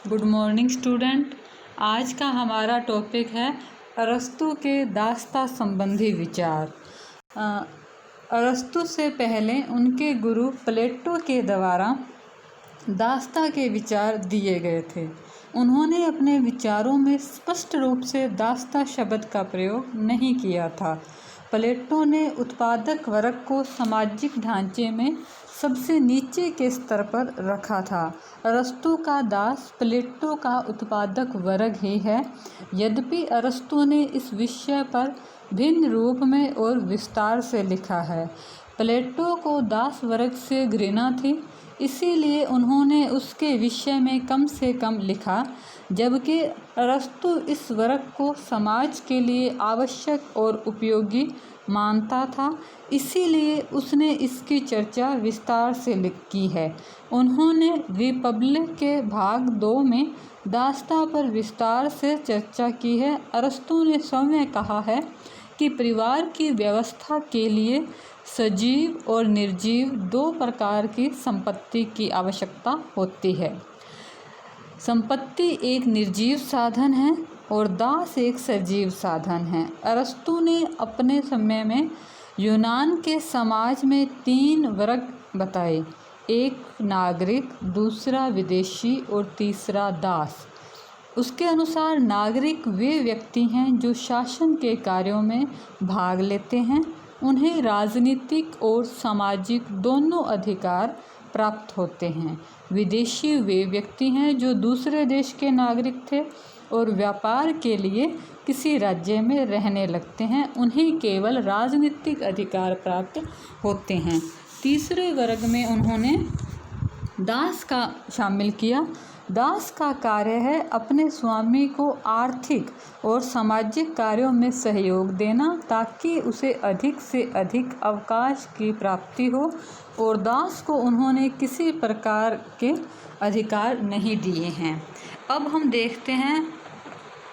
Good morning student. आज का हमारा टॉपिक है अरस्तु के दास्ता संबंधी विचार। अरस्तु से पहले उनके गुरु प्लेटो के द्वारा दास्ता के विचार दिए गए थे। उन्होंने अपने विचारों में स्पष्ट रूप से दास्ता शब्द का प्रयोग नहीं किया था। प्लेटो ने उत्पादक वर्ग को सामाजिक ढांचे में सबसे नीचे के स्तर पर रखा था। अरस्तु का दास प्लेटो का उत्पादक वर्ग ही है। यद्यपि अरस्तु ने इस विषय पर भिन्न रूप में और विस्तार से लिखा है। प्लेटो को दास वर्ग से घृणा थी, इसीलिए उन्होंने उसके विषय में कम से कम लिखा, जबकि अरस्तु इस वर्ग को समाज के लिए आवश्यक और उपयोगी मानता था, इसीलिए उसने इसकी चर्चा विस्तार से की है। उन्होंने रिपब्लिक के भाग 2 में दास्ता पर विस्तार से चर्चा की है। अरस्तु ने स्वयं कहा है कि परिवार की व्यवस्था के लिए सजीव और निर्जीव 2 प्रकार की संपत्ति की आवश्यकता होती है। संपत्ति एक निर्जीव साधन है और दास एक सजीव साधन है। अरस्तु ने अपने समय में यूनान के समाज में 3 वर्ग बताए, एक नागरिक, दूसरा विदेशी और तीसरा दास। उसके अनुसार नागरिक वे व्यक्ति हैं जो शासन के कार्यों में भाग लेते हैं। उन्हें राजनीतिक और सामाजिक दोनों अधिकार प्राप्त होते हैं। विदेशी वे व्यक्ति हैं जो दूसरे देश के नागरिक थे और व्यापार के लिए किसी राज्य में रहने लगते हैं। उन्हें केवल राजनीतिक अधिकार प्राप्त होते हैं। तीसरे वर्ग में उन्होंने दास का शामिल किया। दास का कार्य है अपने स्वामी को आर्थिक और सामाजिक कार्यों में सहयोग देना, ताकि उसे अधिक से अधिक अवकाश की प्राप्ति हो, और दास को उन्होंने किसी प्रकार के अधिकार नहीं दिए हैं। अब हम देखते हैं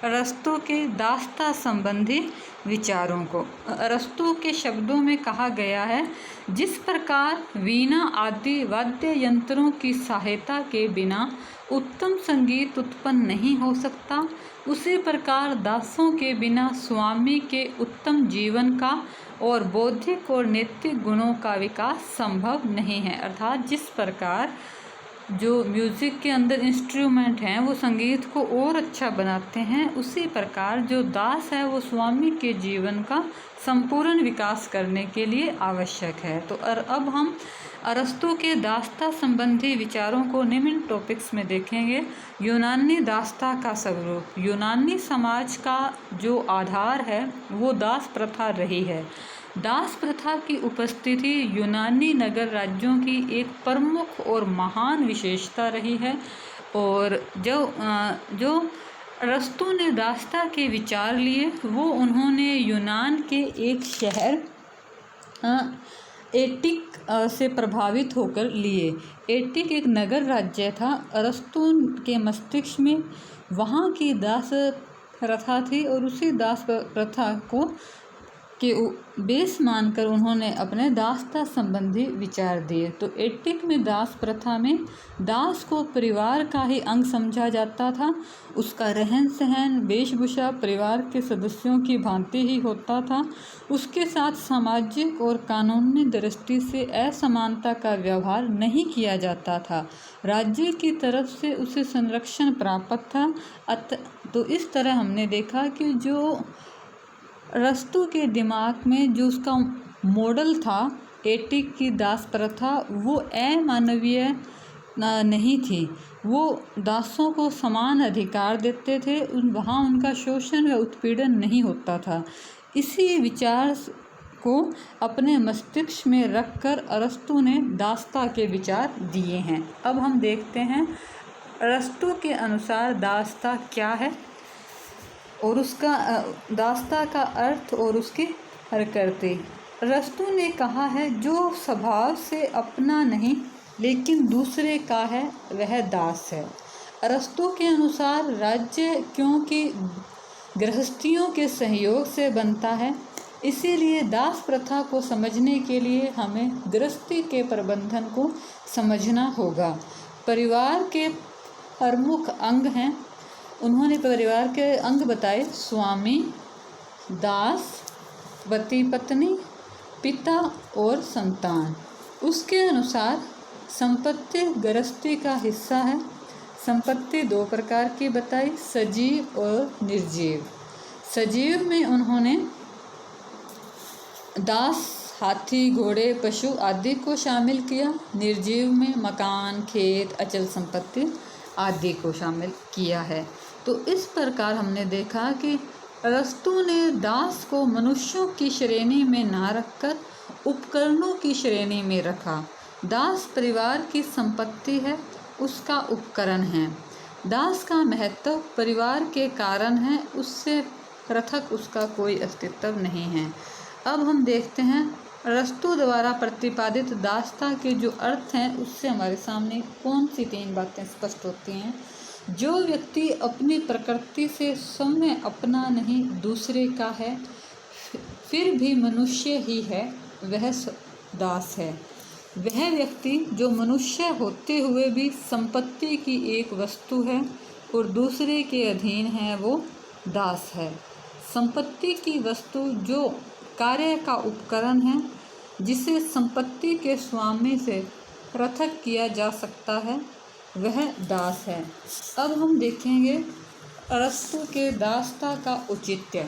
अरस्तु के दास्ता संबंधी विचारों को। अरस्तु के शब्दों में कहा गया है, जिस प्रकार वीणा आदि वाद्य यंत्रों की सहायता के बिना उत्तम संगीत उत्पन्न नहीं हो सकता, उसी प्रकार दासों के बिना स्वामी के उत्तम जीवन का और बौद्धिक और नैतिक गुणों का विकास संभव नहीं है। अर्थात जिस प्रकार जो म्यूज़िक के अंदर इंस्ट्रूमेंट हैं वो संगीत को और अच्छा बनाते हैं, उसी प्रकार जो दास है वो स्वामी के जीवन का संपूर्ण विकास करने के लिए आवश्यक है। तो अब हम अरस्तु के दास्ता संबंधी विचारों को निम्न टॉपिक्स में देखेंगे। यूनानी दास्ता का स्वरूप। यूनानी समाज का जो आधार है वो दास प्रथा रही है। दास प्रथा की उपस्थिति यूनानी नगर राज्यों की एक प्रमुख और महान विशेषता रही है। और जो अरस्तु ने दास्ता के विचार लिए वो उन्होंने यूनान के एक शहर एटिक से प्रभावित होकर लिए। एटिक एक नगर राज्य था। अरस्तु के मस्तिष्क में वहाँ की दास प्रथा थी और उसी दास प्रथा को के बेस मानकर उन्होंने अपने दास्ता संबंधी विचार दिए। तो एटिक में दास प्रथा में दास को परिवार का ही अंग समझा जाता था। उसका रहन सहन, वेशभूषा परिवार के सदस्यों की भांति ही होता था। उसके साथ सामाजिक और कानूनी दृष्टि से असमानता का व्यवहार नहीं किया जाता था। राज्य की तरफ से उसे संरक्षण प्राप्त था। तो इस तरह हमने देखा कि जो अरस्तु के दिमाग में जो उसका मॉडल था एटिक की दास प्रथा, वो अमानवीय नहीं थी। वो दासों को समान अधिकार देते थे, वहाँ उनका शोषण व उत्पीड़न नहीं होता था। इसी विचार को अपने मस्तिष्क में रखकर अरस्तु ने दास्ता के विचार दिए हैं। अब हम देखते हैं अरस्तु के अनुसार दास्ता क्या है और उसका दास्ता का अर्थ और उसकी हरकतें। अरस्तु ने कहा है, जो स्वभाव से अपना नहीं लेकिन दूसरे का है वह दास है। अरस्तु के अनुसार राज्य क्योंकि गृहस्थियों के सहयोग से बनता है, इसीलिए दास प्रथा को समझने के लिए हमें गृहस्थी के प्रबंधन को समझना होगा। परिवार के प्रमुख अंग हैं। उन्होंने परिवार के अंग बताए: स्वामी, दास, पति पत्नी, पिता और संतान। उसके अनुसार संपत्ति गृहस्थी का हिस्सा है। संपत्ति 2 प्रकार की बताई: सजीव और निर्जीव। सजीव में उन्होंने दास, हाथी, घोड़े, पशु आदि को शामिल किया। निर्जीव में मकान, खेत, अचल संपत्ति आदि को शामिल किया है। तो इस प्रकार हमने देखा कि अरस्तु ने दास को मनुष्यों की श्रेणी में ना रखकर उपकरणों की श्रेणी में रखा। दास परिवार की संपत्ति है, उसका उपकरण है। दास का महत्व परिवार के कारण है, उससे पृथक उसका कोई अस्तित्व नहीं है। अब हम देखते हैं अरस्तु द्वारा प्रतिपादित दासता के जो अर्थ हैं, उससे हमारे सामने कौन सी 3 बातें स्पष्ट होती हैं। जो व्यक्ति अपनी प्रकृति से स्वयं अपना नहीं दूसरे का है, फिर भी मनुष्य ही है, वह दास है। वह व्यक्ति जो मनुष्य होते हुए भी संपत्ति की एक वस्तु है और दूसरे के अधीन है, वो दास है। संपत्ति की वस्तु जो कार्य का उपकरण है, जिसे संपत्ति के स्वामी से पृथक किया जा सकता है, वह दास है। अब हम देखेंगे अरस्तु के दासता का औचित्य।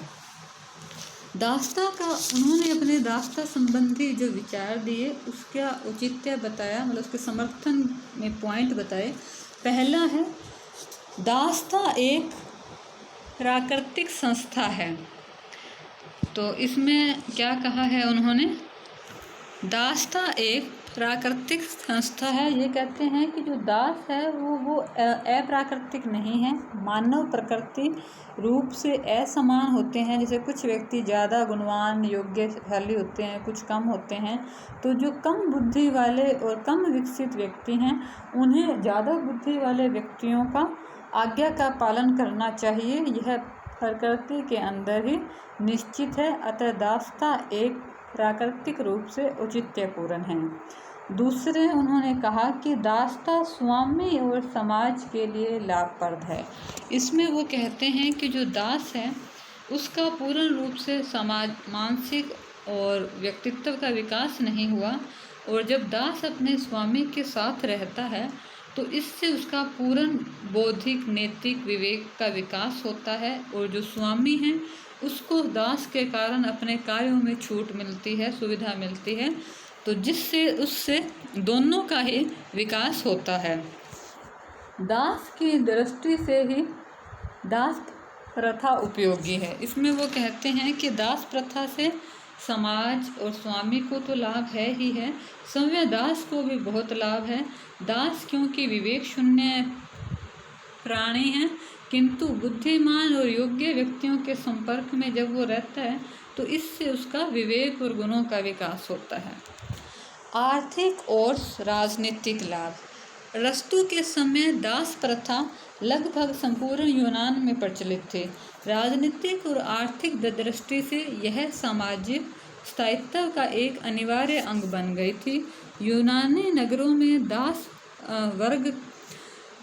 दासता का उन्होंने अपने दासता संबंधी जो विचार दिए, उसका औचित्य बताया, मतलब उसके समर्थन में पॉइंट बताए। पहला है, दासता एक प्राकृतिक संस्था है। तो इसमें क्या कहा है उन्होंने? दासता एक प्राकृतिक संस्था है। ये कहते हैं कि जो दास है वो अप्राकृतिक नहीं है, मानव प्रकृति रूप से असमान होते हैं। जैसे कुछ व्यक्ति ज़्यादा गुणवान योग्यशाली होते हैं, कुछ कम होते हैं। तो जो कम बुद्धि वाले और कम विकसित व्यक्ति हैं, उन्हें ज़्यादा बुद्धि वाले व्यक्तियों का आज्ञा का पालन करना चाहिए। यह प्रकृति के अंदर ही निश्चित है। अतः दासता एक प्राकृतिक रूप से औचित्यपूर्ण है। दूसरे उन्होंने कहा कि दासता स्वामी और समाज के लिए लाभप्रद है। इसमें वो कहते हैं कि जो दास है उसका पूर्ण रूप से समाज, मानसिक और व्यक्तित्व का विकास नहीं हुआ, और जब दास अपने स्वामी के साथ रहता है तो इससे उसका पूर्ण बौद्धिक, नैतिक विवेक का विकास होता है, और जो स्वामी है उसको दास के कारण अपने कार्यों में छूट मिलती है, सुविधा मिलती है, तो जिससे उससे दोनों का ही विकास होता है। दास की दृष्टि से ही दास प्रथा उपयोगी है। इसमें वो कहते हैं कि दास प्रथा से समाज और स्वामी को तो लाभ है ही है, स्वयं दास को भी बहुत लाभ है। दास क्योंकि विवेक शून्य प्राणी हैं, किंतु बुद्धिमान और योग्य व्यक्तियों के संपर्क में जब वो रहता है तो इससे उसका विवेक और गुणों का विकास होता है। आर्थिक और राजनीतिक लाभ। अरस्तु के समय दास प्रथा लगभग संपूर्ण यूनान में प्रचलित थी। राजनीतिक और आर्थिक दृष्टि से यह सामाजिक स्थायित्व का एक अनिवार्य अंग बन गई थी। यूनानी नगरों में दास वर्ग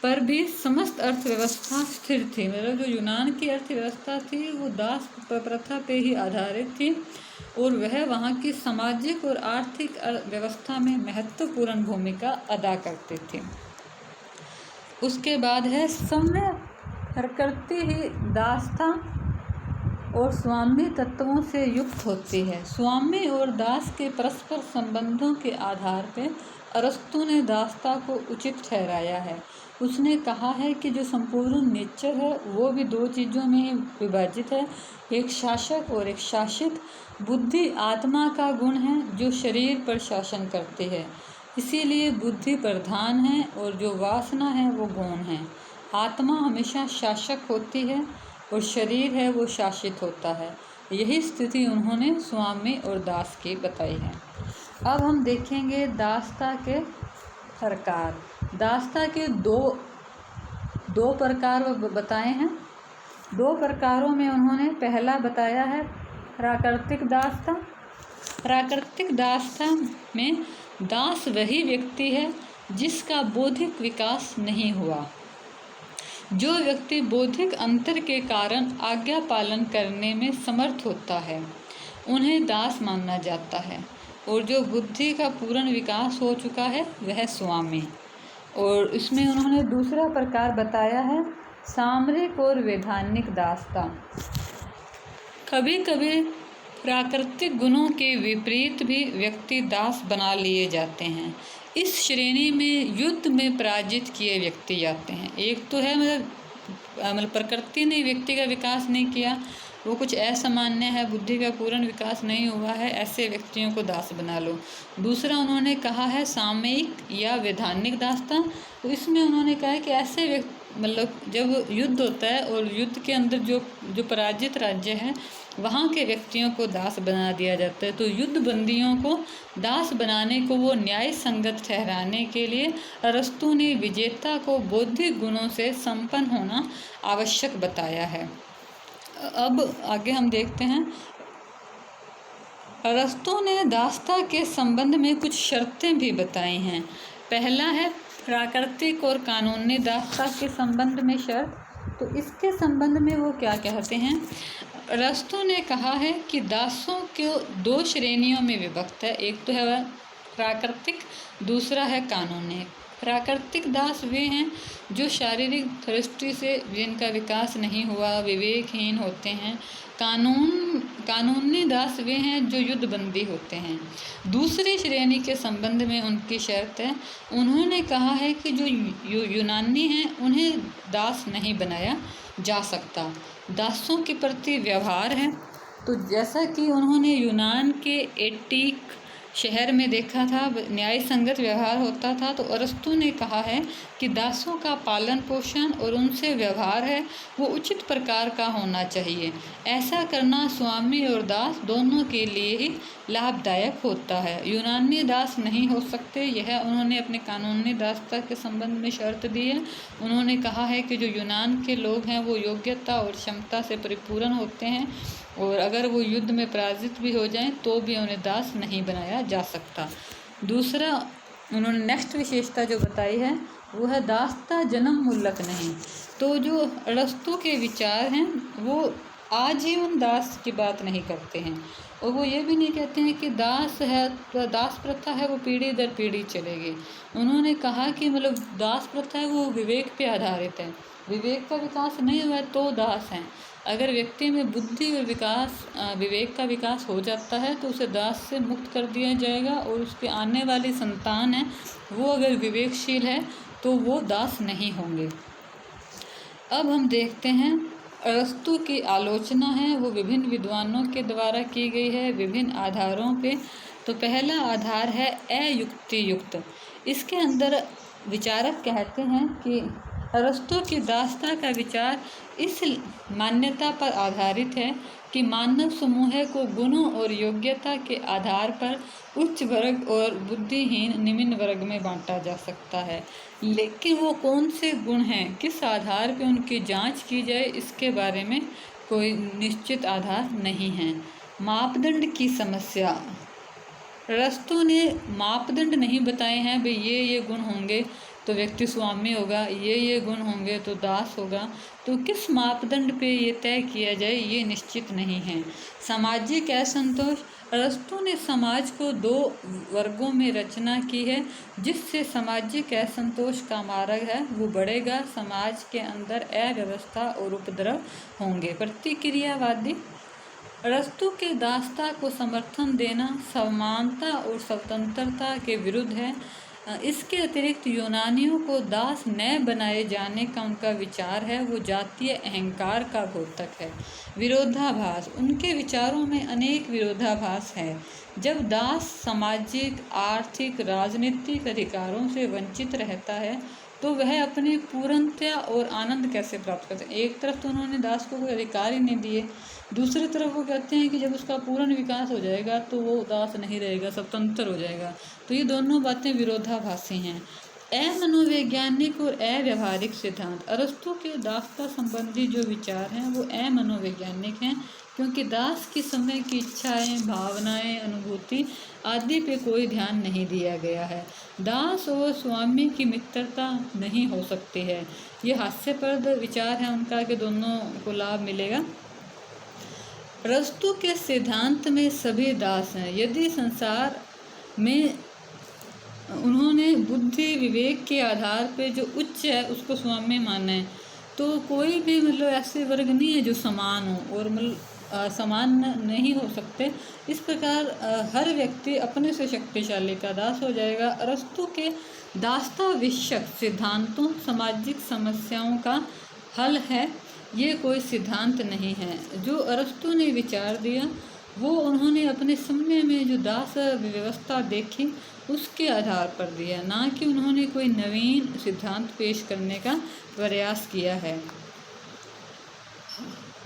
पर भी समस्त अर्थव्यवस्था स्थिर थी। मतलब जो यूनान की अर्थव्यवस्था थी वो दास प्रथा पे ही आधारित थी, और वह वहाँ की सामाजिक और आर्थिक व्यवस्था में महत्वपूर्ण भूमिका अदा करते थे। उसके बाद है सम्य प्रकृति ही दासता और स्वामी तत्वों से युक्त होती है। स्वामी और दास के परस्पर संबंधों के आधार पर अरस्तु ने दासता को उचित ठहराया है। उसने कहा है कि जो संपूर्ण नेचर है वो भी 2 चीज़ों में ही विभाजित है, एक शासक और एक शासित। बुद्धि आत्मा का गुण है जो शरीर पर शासन करती है, इसीलिए बुद्धि प्रधान है, और जो वासना है वो गौण है। आत्मा हमेशा शासक होती है और शरीर है वो शासित होता है। यही स्थिति उन्होंने स्वामी और दास की बताई है। अब हम देखेंगे दासता के प्रकार। दासता के दो प्रकार बताए हैं। 2 प्रकारों में उन्होंने पहला बताया है प्राकृतिक दासता। प्राकृतिक दासता में दास वही व्यक्ति है जिसका बौद्धिक विकास नहीं हुआ। जो व्यक्ति बौद्धिक अंतर के कारण आज्ञा पालन करने में समर्थ होता है उन्हें दास माना जाता है, और जो बुद्धि का पूर्ण विकास हो चुका है वह स्वामी। और इसमें उन्होंने दूसरा प्रकार बताया है सामरिक और वैधानिक दासता। कभी कभी प्राकृतिक गुणों के विपरीत भी व्यक्ति दास बना लिए जाते हैं। इस श्रेणी में युद्ध में पराजित किए व्यक्ति जाते हैं। एक तो है मतलब प्रकृति ने व्यक्ति का विकास नहीं किया, वो कुछ असामान्य है, बुद्धि का पूर्ण विकास नहीं हुआ है, ऐसे व्यक्तियों को दास बना लो। दूसरा उन्होंने कहा है सामयिक या वैधानिक दासता। तो इसमें उन्होंने कहा है कि ऐसे मतलब जब युद्ध होता है और युद्ध के अंदर जो पराजित राज्य है वहाँ के व्यक्तियों को दास बना दिया जाता है। तो युद्ध बंदियों को दास बनाने को वो न्याय संगत ठहराने के लिए अरस्तु ने विजेता को बौद्धिक गुणों से संपन्न होना आवश्यक बताया है। अब आगे हम देखते हैं, अरस्तु ने दासता के संबंध में कुछ शर्तें भी बताई हैं। पहला है प्राकृतिक और कानूनी दासता के संबंध में शर्त। तो इसके संबंध में वो क्या कहते हैं, अरस्तु ने कहा है कि दासों को दो श्रेणियों में विभक्त है। एक तो है वह प्राकृतिक, दूसरा है कानूनी। प्राकृतिक दास वे हैं जो शारीरिक दृष्टि से जिनका विकास नहीं हुआ, विवेकहीन होते हैं। कानूनी दास वे हैं जो युद्धबंदी होते हैं। दूसरी श्रेणी के संबंध में उनकी शर्त है, उन्होंने कहा है कि जो यूनानी हैं उन्हें दास नहीं बनाया जा सकता। दासों के प्रति व्यवहार है, तो जैसा कि उन्होंने यूनान के एटीक शहर में देखा था न्याय संगत व्यवहार होता था, तो अरस्तु ने कहा है कि दासों का पालन पोषण और उनसे व्यवहार है वो उचित प्रकार का होना चाहिए। ऐसा करना स्वामी और दास दोनों के लिए ही लाभदायक होता है। यूनानी दास नहीं हो सकते, यह उन्होंने अपने कानूनी दासता के संबंध में शर्त दी है। उन्होंने कहा है कि जो यूनान के लोग हैं वो योग्यता और क्षमता से परिपूर्ण होते हैं, और अगर वो युद्ध में पराजित भी हो जाएं तो भी उन्हें दास नहीं बनाया जा सकता। दूसरा उन्होंने नेक्स्ट विशेषता जो बताई है वो है दासता जन्म मूलक नहीं। तो जो अरस्तु के विचार हैं वो आजीवन दास की बात नहीं करते हैं, और वो ये भी नहीं कहते हैं कि दास है तो दास प्रथा है वो पीढ़ी दर पीढ़ी चलेगी। उन्होंने कहा कि मतलब दास प्रथा है वो विवेक पे आधारित है, विवेक का विकास नहीं हुआ तो दास हैं। अगर व्यक्ति में बुद्धि और विवेक का विकास हो जाता है तो उसे दास से मुक्त कर दिया जाएगा, और उसके आने वाली संतान है वो अगर विवेकशील है तो वो दास नहीं होंगे। अब हम देखते हैं अरस्तु की आलोचना है वो विभिन्न विद्वानों के द्वारा की गई है विभिन्न आधारों पे। तो पहला आधार है अयुक्ति युक्त। इसके अंदर विचारक कहते हैं कि अरस्तु की दासता का विचार इस मान्यता पर आधारित है कि मानव समूह को गुणों और योग्यता के आधार पर उच्च वर्ग और बुद्धिहीन निम्न वर्ग में बांटा जा सकता है, लेकिन वो कौन से गुण हैं, किस आधार पर उनकी जांच की जाए, इसके बारे में कोई निश्चित आधार नहीं है। मापदंड की समस्या, अरस्तु ने मापदंड नहीं बताए हैं भाई ये गुण होंगे तो व्यक्ति स्वामी होगा, ये गुण होंगे तो दास होगा। तो किस मापदंड पे ये तय किया जाए ये निश्चित नहीं है। सामाजिक असंतोष, अरस्तु ने समाज को दो वर्गों में रचना की है जिससे सामाजिक असंतोष का मार्ग है वो बढ़ेगा, समाज के अंदर अव्यवस्था और उपद्रव होंगे। प्रतिक्रियावादी, अरस्तु के दासता को समर्थन देना समानता और स्वतंत्रता के विरुद्ध है। इसके अतिरिक्त यूनानियों को दास न बनाए जाने का उनका विचार है वो जातीय अहंकार का द्योतक है। विरोधाभास, उनके विचारों में अनेक विरोधाभास है। जब दास सामाजिक, आर्थिक, राजनीतिक अधिकारों से वंचित रहता है तो वह अपनी पूर्णता और आनंद कैसे प्राप्त करते हैं। एक तरफ तो उन्होंने दास को कोई अधिकार ही नहीं दिए, दूसरी तरफ वो कहते हैं कि जब उसका पूर्ण विकास हो जाएगा तो वो दास नहीं रहेगा, स्वतंत्र हो जाएगा। तो ये दोनों बातें विरोधाभासी हैं। अमनोवैज्ञानिक और अव्यवहारिक सिद्धांत, अरस्तु के दासता संबंधी जो विचार हैं वो अमनोवैज्ञानिक हैं, क्योंकि दास की समय की इच्छाएं, भावनाएं, अनुभूति आदि पे कोई ध्यान नहीं दिया गया है। दास और स्वामी की मित्रता नहीं हो सकती है। ये हास्यप्रद विचार है उनका कि दोनों को लाभ मिलेगा। अरस्तु के सिद्धांत में सभी दास हैं। यदि संसार में उन्होंने बुद्धि विवेक के आधार पे जो उच्च है उसको स्वामी माना है, तो कोई भी मतलब ऐसे वर्ग नहीं है जो समान हो, और समान नहीं हो सकते। इस प्रकार हर व्यक्ति अपने से शक्तिशाली का दास हो जाएगा। अरस्तु के दासता विषयक सिद्धांतों सामाजिक समस्याओं का हल है, ये कोई सिद्धांत नहीं है। जो अरस्तु ने विचार दिया वो उन्होंने अपने समय में जो दास व्यवस्था देखी उसके आधार पर दिया, ना कि उन्होंने कोई नवीन सिद्धांत पेश करने का प्रयास किया है।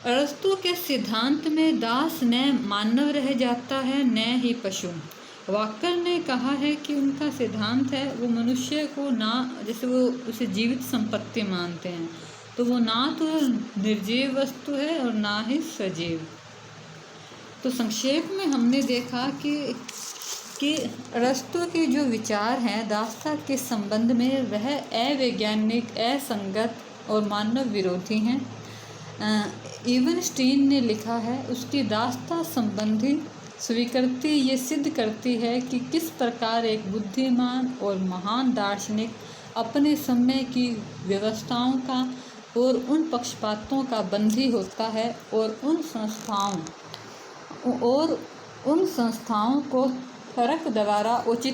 अरस्तु के सिद्धांत में दास न मानव रह जाता है न ही पशु। वाकर ने कहा है कि उनका सिद्धांत है वो मनुष्य को ना, जैसे वो उसे जीवित संपत्ति मानते हैं, तो वो ना तो निर्जीव वस्तु है और ना ही सजीव। तो संक्षेप में हमने देखा कि अरस्तु के जो विचार हैं दासता के संबंध में वह अवैज्ञानिक, असंगत और मानव विरोधी हैं। इवनस्टीन ने लिखा है उसकी दासता संबंधी स्वीकृति ये सिद्ध करती है कि किस प्रकार एक बुद्धिमान और महान दार्शनिक अपने समय की व्यवस्थाओं का और उन पक्षपातों का बंदी होता है और उन संस्थाओं को तर्क द्वारा उचित